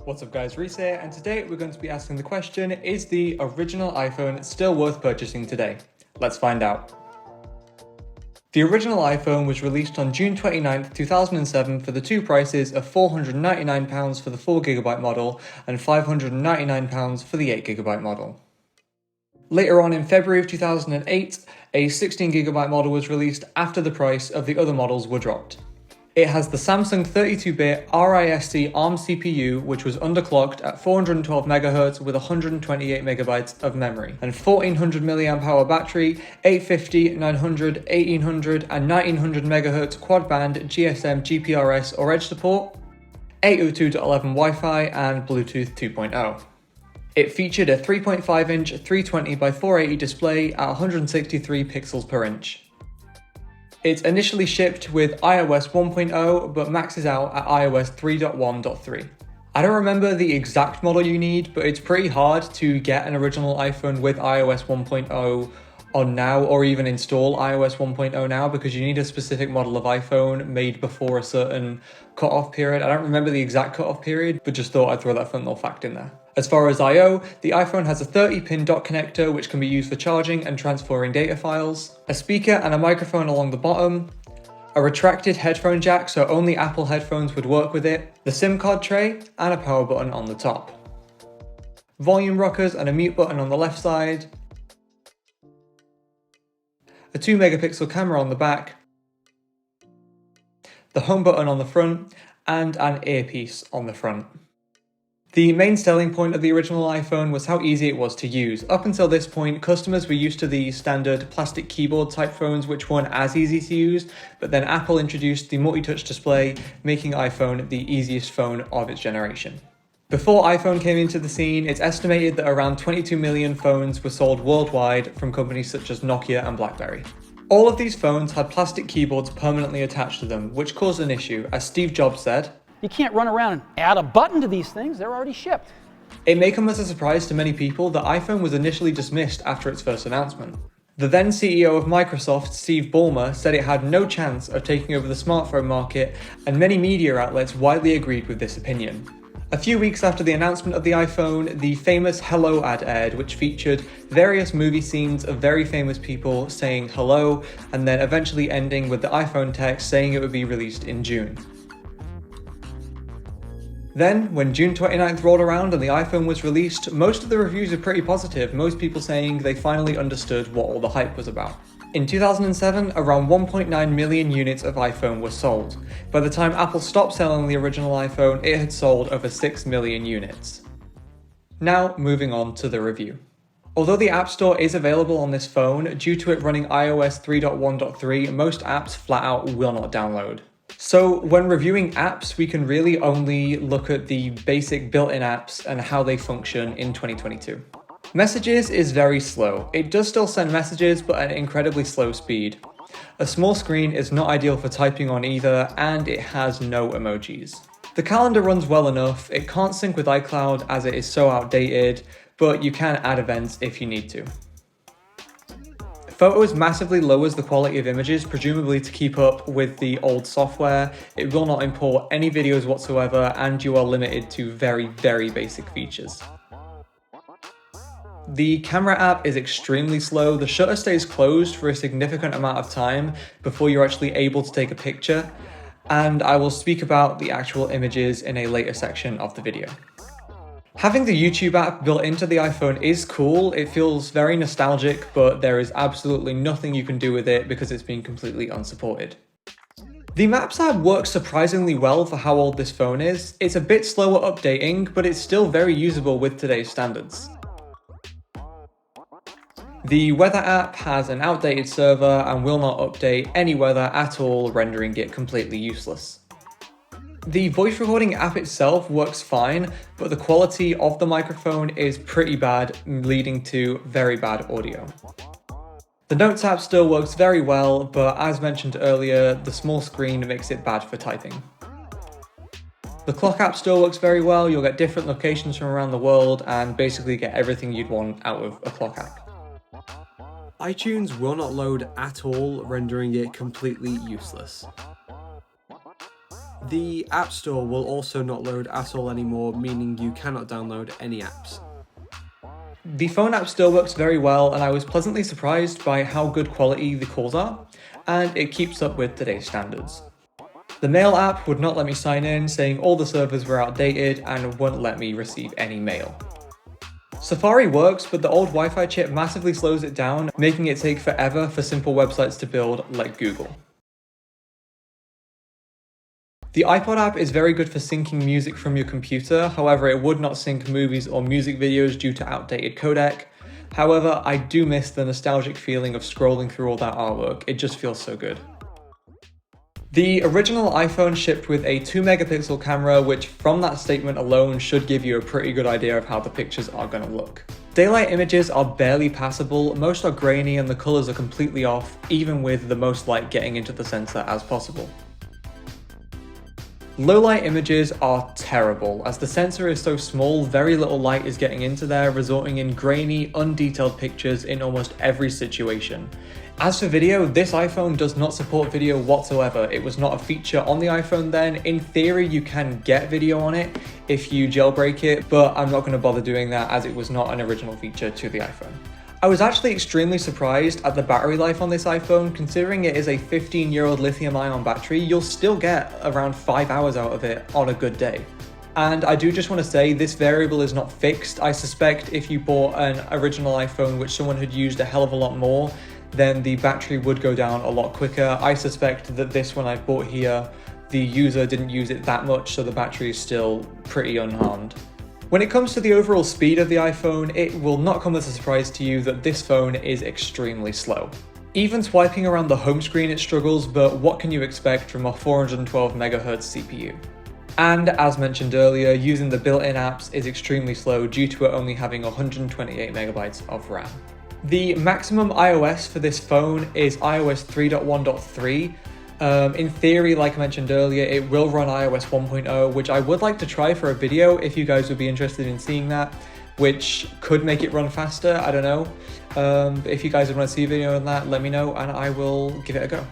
What's up guys, Reese here, and today we're going to be asking the question, is the original iPhone still worth purchasing today? Let's find out. The original iPhone was released on June 29th, 2007 for the two prices of £499 for the 4GB model and £599 for the 8GB model. Later on in February of 2008, a 16GB model was released after the price of the other models were dropped. It has the Samsung 32-bit RISC ARM CPU, which was underclocked at 412MHz with 128MB of memory, and 1400 mAh battery, 850, 900, 1800 and 1900MHz quad-band GSM GPRS or Edge support, 802.11 Wi-Fi and Bluetooth 2.0. It featured a 3.5-inch 320x480 display at 163 pixels per inch. It's initially shipped with iOS 1.0 but maxes out at iOS 3.1.3. I don't remember the exact model you need, but it's pretty hard to get an original iPhone with iOS 1.0 on now, or even install iOS 1.0 now, because you need a specific model of iPhone made before a certain cutoff period. I don't remember the exact cutoff period, but just thought I'd throw that fun little fact in there. As far as I/O, the iPhone has a 30-pin dock connector which can be used for charging and transferring data files, a speaker and a microphone along the bottom, a retracted headphone jack so only Apple headphones would work with it, the SIM card tray, and a power button on the top. Volume rockers and a mute button on the left side, a 2-megapixel camera on the back, the home button on the front, and an earpiece on the front. The main selling point of the original iPhone was how easy it was to use. Up until this point, customers were used to the standard plastic keyboard type phones which weren't as easy to use, but then Apple introduced the multi-touch display, making iPhone the easiest phone of its generation. Before iPhone came into the scene, it's estimated that around 22 million phones were sold worldwide from companies such as Nokia and BlackBerry. All of these phones had plastic keyboards permanently attached to them, which caused an issue, as Steve Jobs said, "You can't run around and add a button to these things, they're already shipped." It may come as a surprise to many people that iPhone was initially dismissed after its first announcement. The then CEO of Microsoft, Steve Ballmer, said it had no chance of taking over the smartphone market, and many media outlets widely agreed with this opinion. A few weeks after the announcement of the iPhone, the famous Hello ad aired, which featured various movie scenes of very famous people saying hello, and then eventually ending with the iPhone text saying it would be released in June. Then, when June 29th rolled around and the iPhone was released, most of the reviews are pretty positive, most people saying they finally understood what all the hype was about. In 2007, around 1.9 million units of iPhone were sold. By the time Apple stopped selling the original iPhone, it had sold over 6 million units. Now, moving on to the review. Although the App Store is available on this phone, due to it running iOS 3.1.3, most apps flat out will not download. So when reviewing apps, we can really only look at the basic built-in apps and how they function in 2022. Messages is very slow. It does still send messages, but at an incredibly slow speed. A small screen is not ideal for typing on either, and it has no emojis. The calendar runs well enough. It can't sync with iCloud as it is so outdated, but you can add events if you need to. Photos massively lowers the quality of images, presumably to keep up with the old software. It will not import any videos whatsoever, and you are limited to very, very basic features. The camera app is extremely slow. The shutter stays closed for a significant amount of time before you're actually able to take a picture, and I will speak about the actual images in a later section of the video. Having the YouTube app built into the iPhone is cool. It feels very nostalgic, but there is absolutely nothing you can do with it because it's been completely unsupported. The Maps app works surprisingly well for how old this phone is. It's a bit slower updating, but it's still very usable with today's standards. The Weather app has an outdated server and will not update any weather at all, rendering it completely useless. The voice recording app itself works fine, but the quality of the microphone is pretty bad, leading to very bad audio. The Notes app still works very well, but as mentioned earlier, the small screen makes it bad for typing. The Clock app still works very well. You'll get different locations from around the world and basically get everything you'd want out of a clock app. iTunes will not load at all, rendering it completely useless. The App Store will also not load at all anymore, meaning you cannot download any apps. The phone app still works very well, and I was pleasantly surprised by how good quality the calls are, and it keeps up with today's standards. The mail app would not let me sign in, saying all the servers were outdated and wouldn't let me receive any mail. Safari works, but the old Wi-Fi chip massively slows it down, making it take forever for simple websites to build like Google. The iPod app is very good for syncing music from your computer, however it would not sync movies or music videos due to outdated codec. However, I do miss the nostalgic feeling of scrolling through all that artwork, it just feels so good. The original iPhone shipped with a 2 megapixel camera, which from that statement alone should give you a pretty good idea of how the pictures are going to look. Daylight images are barely passable, most are grainy and the colours are completely off, even with the most light getting into the sensor as possible. Low-light images are terrible, as the sensor is so small, very little light is getting into there, resulting in grainy, undetailed pictures in almost every situation. As for video, this iPhone does not support video whatsoever. It was not a feature on the iPhone then. In theory, you can get video on it if you jailbreak it, but I'm not going to bother doing that as it was not an original feature to the iPhone. I was actually extremely surprised at the battery life on this iPhone. Considering it is a 15-year-old lithium-ion battery, you'll still get around 5 hours out of it on a good day. And I do just want to say this variable is not fixed. I suspect if you bought an original iPhone which someone had used a hell of a lot more, then the battery would go down a lot quicker. I suspect that this one I bought here, the user didn't use it that much, so the battery is still pretty unharmed. When it comes to the overall speed of the iPhone, it will not come as a surprise to you that this phone is extremely slow. Even swiping around the home screen it struggles, but what can you expect from a 412 MHz CPU? And as mentioned earlier, using the built-in apps is extremely slow due to it only having 128 MB of RAM. The maximum iOS for this phone is iOS 3.1.3. In theory, like I mentioned earlier, it will run iOS 1.0, which I would like to try for a video if you guys would be interested in seeing that, which could make it run faster, I don't know. But if you guys would want to see a video on that, let me know and I will give it a go.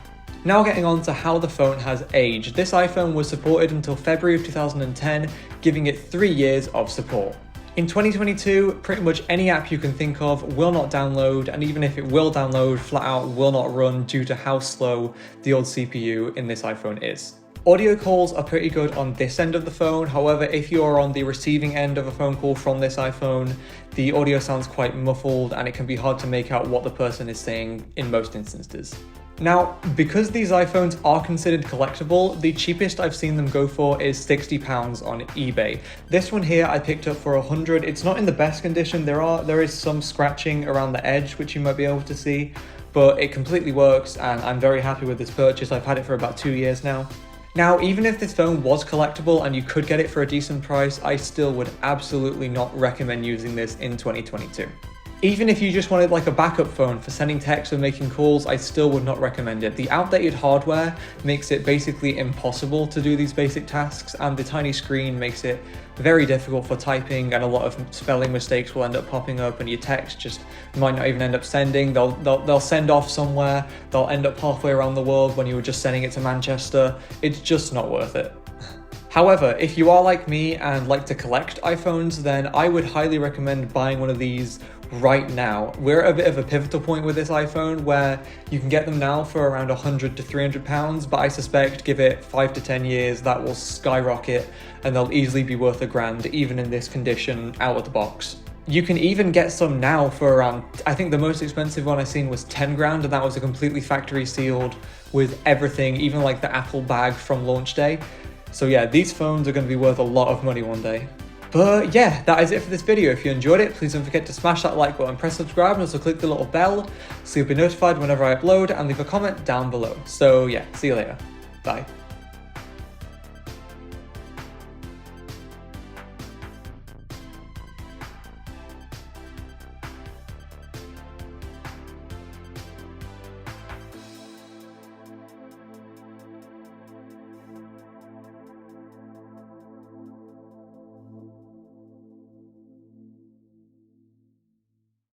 Now getting on to how the phone has aged. This iPhone was supported until February of 2010, giving it 3 years of support. In 2022, pretty much any app you can think of will not download, and even if it will download, flat out will not run due to how slow the old CPU in this iPhone is. Audio calls are pretty good on this end of the phone, however, if you are on the receiving end of a phone call from this iPhone, the audio sounds quite muffled and it can be hard to make out what the person is saying in most instances. Now, because these iPhones are considered collectible, the cheapest I've seen them go for is £60 on eBay. This one here I picked up for £100. It's not in the best condition. There is some scratching around the edge, which you might be able to see, but it completely works and I'm very happy with this purchase. I've had it for about 2 years now. Now, even if this phone was collectible and you could get it for a decent price, I still would absolutely not recommend using this in 2022. Even if you just wanted like a backup phone for sending texts or making calls, I still would not recommend it. The outdated hardware makes it basically impossible to do these basic tasks, and the tiny screen makes it very difficult for typing, and a lot of spelling mistakes will end up popping up and your text just might not even end up sending. They'll send off somewhere, they'll end up halfway around the world when you were just sending it to Manchester. It's just not worth it. However, if you are like me and like to collect iPhones, then I would highly recommend buying one of these right now. We're at a bit of a pivotal point with this iPhone where you can get them now for around £100 to £300, but I suspect give it 5 to 10 years, that will skyrocket and they'll easily be worth £1,000 even in this condition out of the box. You can even get some now for around, I think the most expensive one I seen was 10 grand, and that was a completely factory sealed with everything, even like the Apple bag from launch day. So yeah, these phones are going to be worth a lot of money one day. But yeah, that is it for this video. If you enjoyed it, please don't forget to smash that like button, press subscribe, and also click the little bell so you'll be notified whenever I upload, and leave a comment down below. So yeah, see you later. Bye.